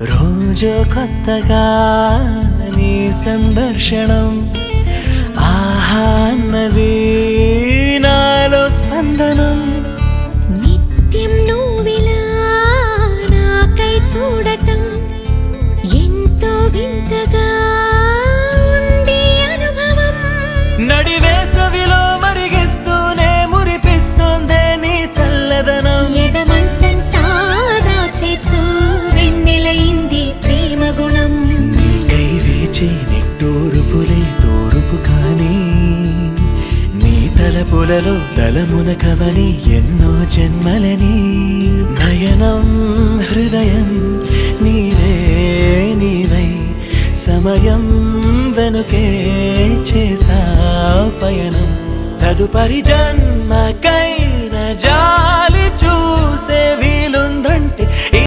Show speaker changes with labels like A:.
A: రోజు కొత్తగా నీ సందర్శనం ఆహా అన్నది నాలో స్పందనం
B: నిత్యం నువ్విలా నాకై చూడటం ఎంతో వింతగా ఉంది అనుభవం.
A: నడి వేసవిలో మరిగిస్తూనే మురిపిస్తుందే నీ చల్లదనం.
B: ఎదమంటంతా దాచేస్తూ వెన్నెలైంది ప్రేమ గుణం.
A: నీకై వేచి నిట్టూరుపులే తూరుపు కానీ నీ తలపులలో తలమున కవని ఎన్నో జన్మలని. నయనం హృదయం నీవే నీవై సమయం వెనుకే చేసా పయనం. తదుపరి జన్మకై